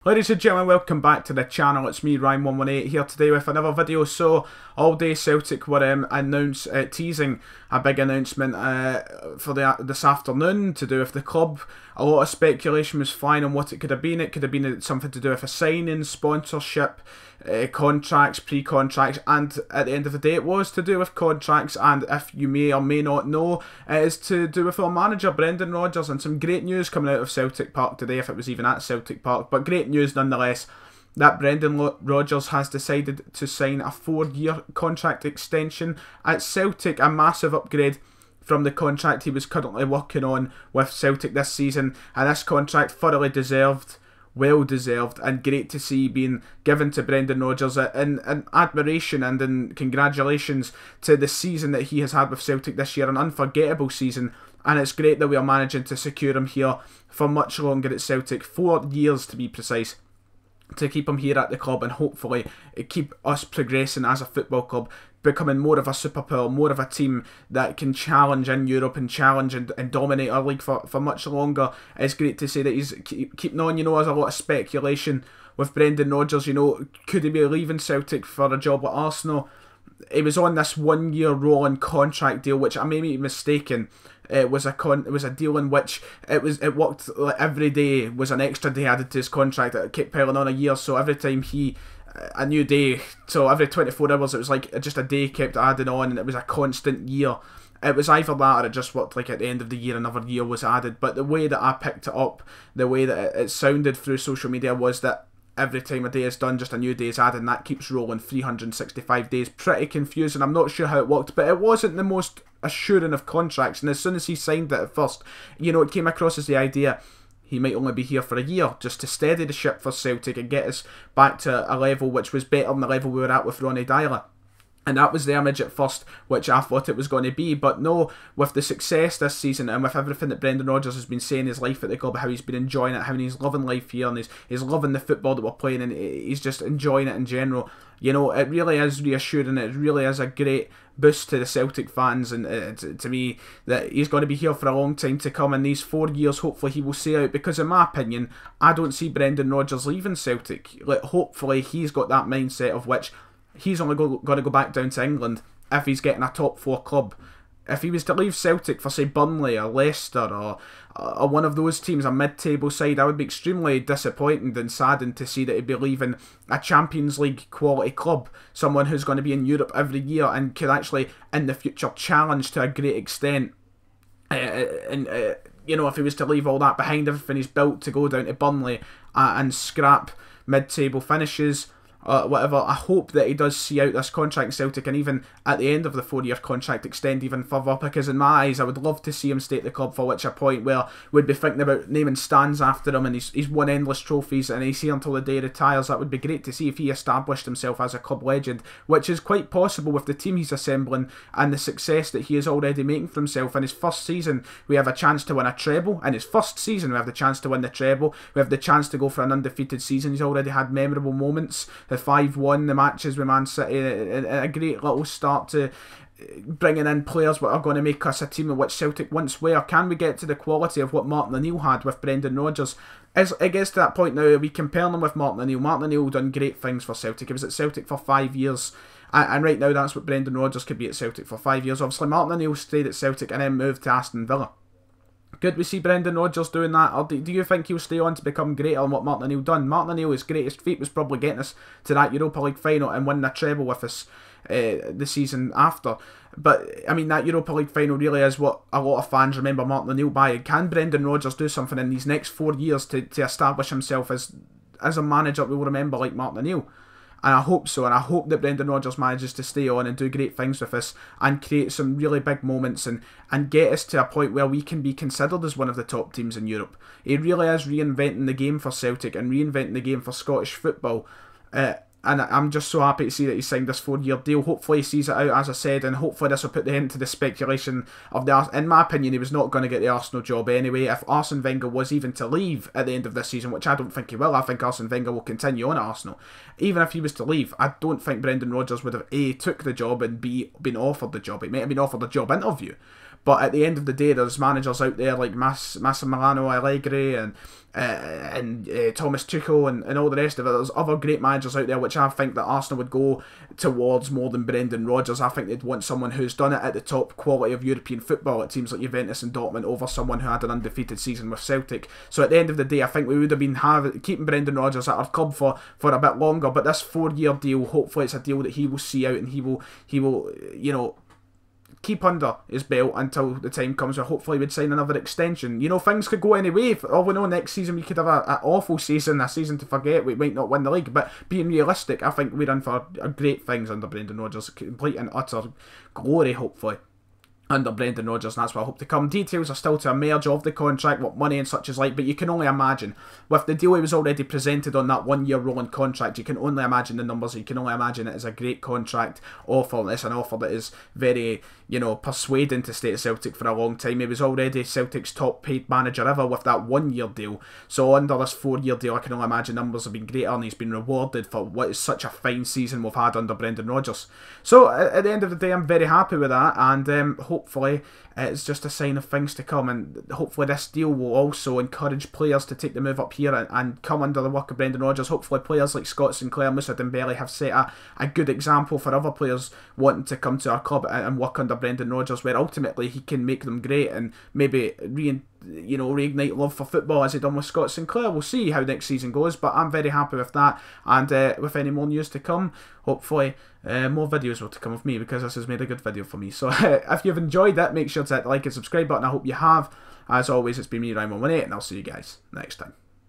Ladies and gentlemen, welcome back to the channel. It's me, Ryan118, here today with another video. So, all day Celtic were teasing a big announcement for this afternoon to do with the club. A lot of speculation was flying on what it could have been. It could have been something to do with a signing, sponsorship, contracts, pre-contracts, and at the end of the day it was to do with contracts. And if you may or may not know, it is to do with our manager Brendan Rodgers, and some great news coming out of Celtic Park today, if it was even at Celtic Park, but great news nonetheless, that Brendan Rodgers has decided to sign a 4-year contract extension at Celtic, a massive upgrade from the contract he was currently working on with Celtic this season, and this contract thoroughly deserved, well deserved, and great to see being given to Brendan Rodgers in admiration and in congratulations to the season that he has had with Celtic this year, an unforgettable season. And it's great that we are managing to secure him here for much longer at Celtic, 4 years to be precise, to keep him here at the club and hopefully keep us progressing as a football club, becoming more of a superpower, more of a team that can challenge in Europe and challenge and dominate our league for much longer. It's great to see that he's keeping on. You know, there's a lot of speculation with Brendan Rodgers. You know, could he be leaving Celtic for a job at Arsenal? He was on this 1-year rolling contract deal, which I may be mistaken. It was a deal in which it worked like every day was an extra day added to his contract. It kept piling on a year, so every time a new day, so every 24 hours it was like just a day kept adding on, and it was a constant year. It was either that or it just worked like at the end of the year another year was added. But the way that I picked it up, the way that it sounded through social media was that every time a day is done, just a new day is added, and that keeps rolling 365 days. Pretty confusing. I'm not sure how it worked, but it wasn't the most assuring of contracts. And as soon as he signed it at first, you know, it came across as the idea he might only be here for a year, just to steady the ship for Celtic and get us back to a level which was better than the level we were at with Ronnie Dyler. And that was the image at first, which I thought it was going to be. But no, with the success this season and with everything that Brendan Rodgers has been saying his life at the club, how he's been enjoying it, how he's loving life here, and he's loving the football that we're playing, and he's just enjoying it in general. You know, it really is reassuring. It really is a great boost to the Celtic fans, and to me, that he's going to be here for a long time to come. In these 4 years, hopefully he will see out, because in my opinion, I don't see Brendan Rodgers leaving Celtic. Like, hopefully he's got that mindset of which he's only going to go back down to England if he's getting a top 4 club. If he was to leave Celtic for, say, Burnley or Leicester or one of those teams, a mid-table side, I would be extremely disappointed and saddened to see that he'd be leaving a Champions League quality club, someone who's going to be in Europe every year and could actually, in the future, challenge to a great extent. You know, if he was to leave all that behind, everything he's built, to go down to Burnley and scrap mid-table finishes, whatever. I hope that he does see out this contract in Celtic, and even at the end of the 4-year contract extend even further, because in my eyes I would love to see him stay at the club, for which a point where we'd be thinking about naming stands after him, and he's won endless trophies and he's here until the day he retires. That would be great to see if he established himself as a club legend, which is quite possible with the team he's assembling and the success that he is already making for himself. In his first season we have a chance to win a treble. In his first season we have the chance to win the treble. We have the chance to go for an undefeated season. He's already had memorable moments, the 5-1, the matches with Man City, a great little start to bringing in players that are going to make us a team in which Celtic once were. Can we get to the quality of what Martin O'Neill had with Brendan Rodgers? As it gets to that point now, we compare them with Martin O'Neill. Martin O'Neill done great things for Celtic. He was at Celtic for 5 years. And right now that's what Brendan Rodgers could be at Celtic for 5 years. Obviously Martin O'Neill stayed at Celtic and then moved to Aston Villa. Could we see Brendan Rodgers doing that, or do you think he'll stay on to become greater than what Martin O'Neill done? Martin O'Neill's greatest feat was probably getting us to that Europa League final and winning a treble with us the season after. But, I mean, that Europa League final really is what a lot of fans remember Martin O'Neill by. Can Brendan Rodgers do something in these next 4 years to establish himself as a manager we will remember like Martin O'Neill? And I hope so, and I hope that Brendan Rodgers manages to stay on and do great things with us and create some really big moments and get us to a point where we can be considered as one of the top teams in Europe. He really is reinventing the game for Celtic and reinventing the game for Scottish football. And I'm just so happy to see that he signed this 4-year deal. Hopefully he sees it out, as I said, and hopefully this will put the end to the speculation of the Arsenal. In my opinion, he was not going to get the Arsenal job anyway. If Arsene Wenger was even to leave at the end of this season, which I don't think he will, I think Arsene Wenger will continue on at Arsenal. Even if he was to leave, I don't think Brendan Rodgers would have A, took the job, and B, been offered the job. He might have been offered a job interview, But at the end of the day, there's managers out there like Massimiliano Allegri and Thomas Tuchel and all the rest of it. There's other great managers out there which I think that Arsenal would go towards more than Brendan Rodgers. I think they'd want someone who's done it at the top quality of European football at teams like Juventus and Dortmund over someone who had an undefeated season with Celtic. So at the end of the day, I think we would have been keeping Brendan Rodgers at our club for a bit longer. But this 4-year deal, hopefully it's a deal that he will see out and he will you know, keep under his belt until the time comes where hopefully we'd sign another extension. You know, things could go any way. For all we know, next season we could have an awful season, a season to forget. We might not win the league, but being realistic, I think we're in for great things under Brendan Rodgers. Complete and utter glory, hopefully, under Brendan Rodgers, and that's what I hope to come. Details are still to emerge of the contract, what money and such is like, but you can only imagine. With the deal he was already presented on that 1-year rolling contract, you can only imagine the numbers, you can only imagine it is a great contract offer. It's an offer that is very, you know, persuading to stay at Celtic for a long time. He was already Celtic's top paid manager ever with that 1-year deal, so under this 4-year deal, I can only imagine numbers have been greater, and he's been rewarded for what is such a fine season we've had under Brendan Rodgers. So at the end of the day, I'm very happy with that, and hopefully it's just a sign of things to come, and hopefully this deal will also encourage players to take the move up here and come under the work of Brendan Rodgers. Hopefully players like Scott Sinclair, Moussa Dembele have set a good example for other players wanting to come to our club and work under Brendan Rodgers, where ultimately he can make them great and maybe reignite love for football as he done with Scott Sinclair. We'll see how next season goes, but I'm very happy with that, and with any more news to come, hopefully more videos will to come of me, because this has made a good video for me. So if you've enjoyed it, make sure to hit the like and subscribe button. I hope you have. As always, it's been me, Ryan118, and I'll see you guys next time.